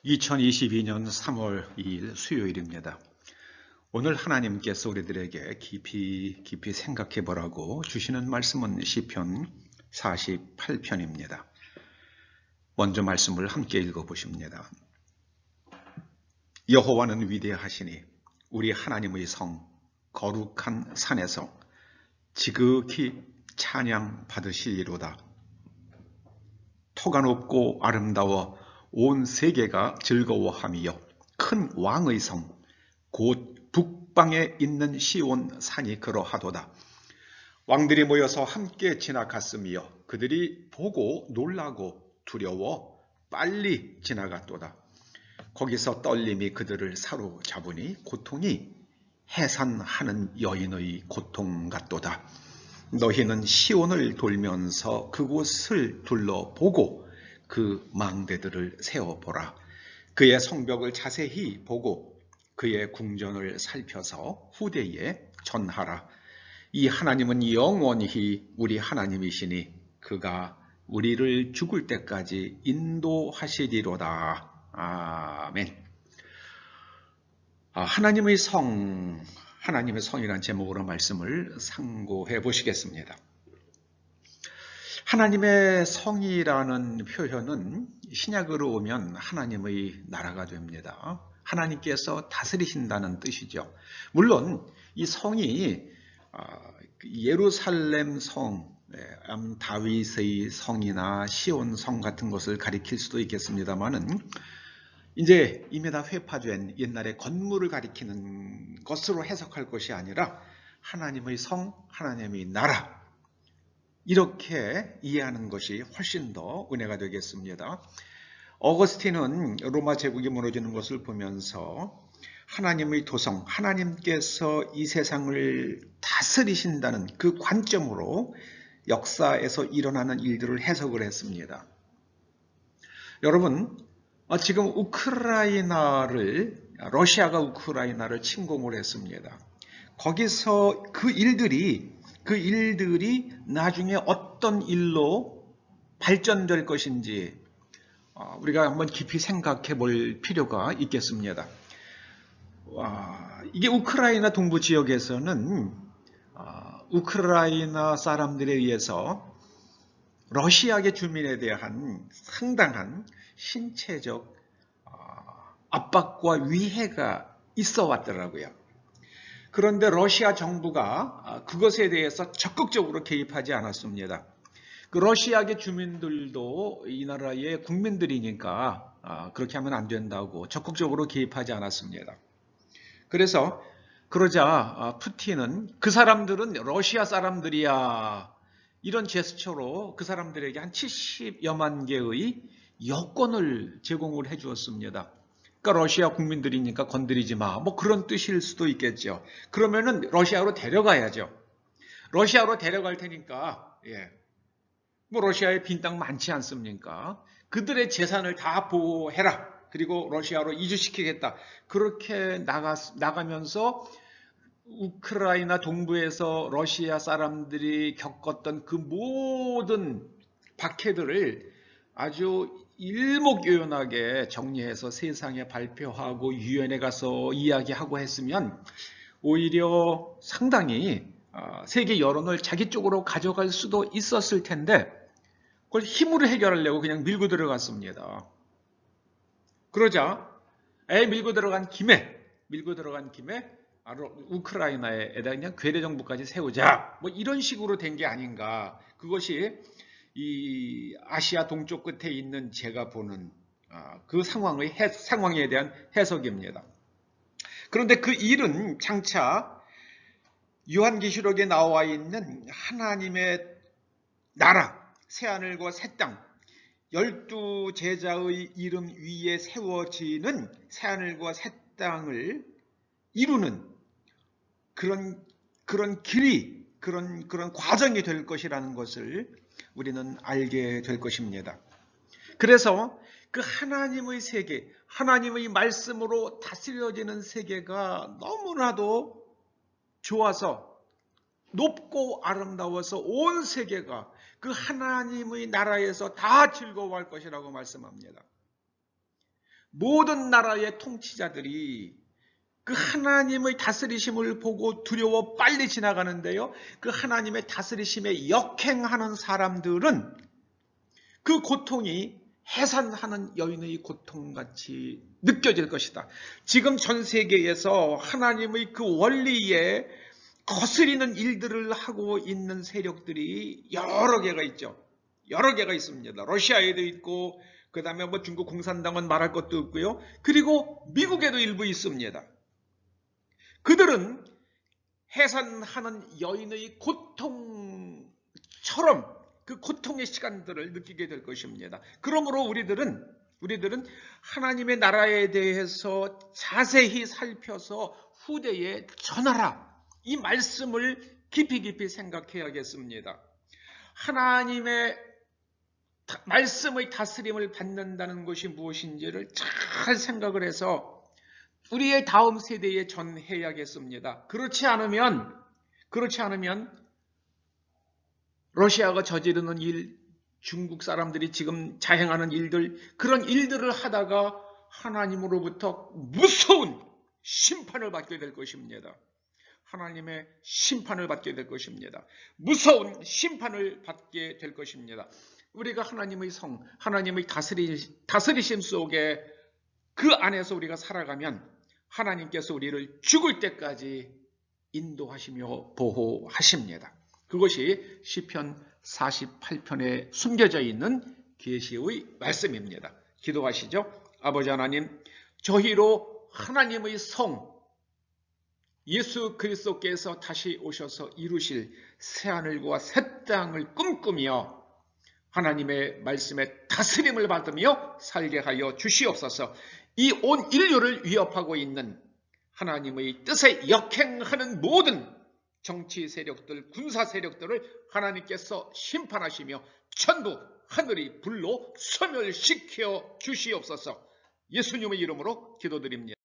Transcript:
2022년 3월 2일 수요일입니다. 오늘 하나님께서 우리들에게 깊이 생각해 보라고 주시는 말씀은 시편 48편입니다. 먼저 말씀을 함께 읽어 보십니다. 여호와는 위대하시니 우리 하나님의 성 거룩한 산에서 지극히 찬양 받으시리로다. 터가 높고 아름다워 온 세계가 즐거워하며 큰 왕의 성 곧 북방에 있는 시온 산이 그러하도다. 왕들이 모여서 함께 지나갔으며 그들이 보고 놀라고 두려워 빨리 지나갔도다. 거기서 떨림이 그들을 사로잡으니 고통이 해산하는 여인의 고통 같도다. 너희는 시온을 돌면서 그곳을 둘러보고 그 망대들을 세어보라. 그의 성벽을 자세히 보고 그의 궁전을 살펴서 후대에 전하라. 이 하나님은 영원히 우리 하나님이시니 그가 우리를 죽을 때까지 인도하시리로다. 아멘. 하나님의 성이란 제목으로 말씀을 상고해 보시겠습니다. 하나님의 성이라는 표현은 신약으로 오면 하나님의 나라가 됩니다. 하나님께서 다스리신다는 뜻이죠. 물론 이 성이 예루살렘 성, 다윗의 성이나 시온 성 같은 것을 가리킬 수도 있겠습니다만은 이제 이미 다 회파된 옛날의 건물을 가리키는 것으로 해석할 것이 아니라 하나님의 성, 하나님의 나라, 이렇게 이해하는 것이 훨씬 더 은혜가 되겠습니다. 어거스틴은 로마 제국이 무너지는 것을 보면서 하나님의 도성, 하나님께서 이 세상을 다스리신다는 그 관점으로 역사에서 일어나는 일들을 해석을 했습니다. 여러분, 지금 러시아가 우크라이나를 침공을 했습니다. 거기서 그 일들이 나중에 어떤 일로 발전될 것인지 우리가 한번 깊이 생각해 볼 필요가 있겠습니다. 이게 우크라이나 동부 지역에서는 우크라이나 사람들에 의해서 러시아계 주민에 대한 상당한 신체적 압박과 위해가 있어 왔더라고요. 그런데 러시아 정부가 그것에 대해서 적극적으로 개입하지 않았습니다. 그 러시아계 주민들도 이 나라의 국민들이니까 그렇게 하면 안 된다고 적극적으로 개입하지 않았습니다. 그러자 푸틴은 그 사람들은 러시아 사람들이야, 이런 제스처로 그 사람들에게 한 70여만 개의 여권을 제공을 해 주었습니다. 그러니까 러시아 국민들이니까 건드리지 마, 뭐 그런 뜻일 수도 있겠죠. 그러면은 러시아로 데려가야죠. 러시아로 데려갈 테니까 뭐 러시아에 빈 땅 많지 않습니까? 그들의 재산을 다 보호해라. 그리고 러시아로 이주시키겠다. 그렇게 나가면서 우크라이나 동부에서 러시아 사람들이 겪었던 그 모든 박해들을 아주 일목요연하게 정리해서 세상에 발표하고 유엔에 가서 이야기하고 했으면 오히려 상당히 세계 여론을 자기 쪽으로 가져갈 수도 있었을 텐데 그걸 힘으로 해결하려고 그냥 밀고 들어갔습니다. 그러자 밀고 들어간 김에 우크라이나에다 그냥 괴뢰 정부까지 세우자, 뭐 이런 식으로 된 게 아닌가. 그것이 이 아시아 동쪽 끝에 있는 제가 보는 그 상황에 대한 해석입니다. 그런데 그 일은 장차 요한계시록에 나와 있는 하나님의 나라, 새하늘과 새 땅, 12제자의 이름 위에 세워지는 새하늘과 새 땅을 이루는 그런 길이, 그런 과정이 될 것이라는 것을 우리는 알게 될 것입니다. 그래서 그 하나님의 세계, 하나님의 말씀으로 다스려지는 세계가 너무나도 좋아서, 높고 아름다워서 온 세계가 그 하나님의 나라에서 다 즐거워할 것이라고 말씀합니다. 모든 나라의 통치자들이 그 하나님의 다스리심을 보고 두려워 빨리 지나가는데요. 그 하나님의 다스리심에 역행하는 사람들은 그 고통이 해산하는 여인의 고통같이 느껴질 것이다. 지금 전 세계에서 하나님의 그 원리에 거스리는 일들을 하고 있는 세력들이 여러 개가 있죠. 여러 개가 있습니다. 러시아에도 있고, 그 다음에 뭐 중국 공산당은 말할 것도 없고요. 그리고 미국에도 일부 있습니다. 그들은 해산하는 여인의 고통처럼 그 고통의 시간들을 느끼게 될 것입니다. 그러므로 우리들은 하나님의 나라에 대해서 자세히 살펴서 후대에 전하라. 이 말씀을 깊이 생각해야겠습니다. 하나님의 말씀의 다스림을 받는다는 것이 무엇인지를 잘 생각을 해서 우리의 다음 세대에 전해야겠습니다. 그렇지 않으면 러시아가 저지르는 일, 중국 사람들이 지금 자행하는 일들, 그런 일들을 하다가 하나님으로부터 무서운 심판을 받게 될 것입니다. 하나님의 심판을 받게 될 것입니다. 무서운 심판을 받게 될 것입니다. 우리가 하나님의 성, 하나님의 다스리심 속에 그 안에서 우리가 살아가면 하나님께서 우리를 죽을 때까지 인도하시며 보호하십니다. 그것이 시편 48편에 숨겨져 있는 계시의 말씀입니다. 기도하시죠. 아버지 하나님, 저희로 하나님의 성 예수 그리스도께서 다시 오셔서 이루실 새하늘과 새 땅을 꿈꾸며 하나님의 말씀에 다스림을 받으며 살게 하여 주시옵소서. 이 온 인류를 위협하고 있는 하나님의 뜻에 역행하는 모든 정치 세력들, 군사 세력들을 하나님께서 심판하시며 전부 하늘이 불로 소멸시켜 주시옵소서. 예수님의 이름으로 기도드립니다.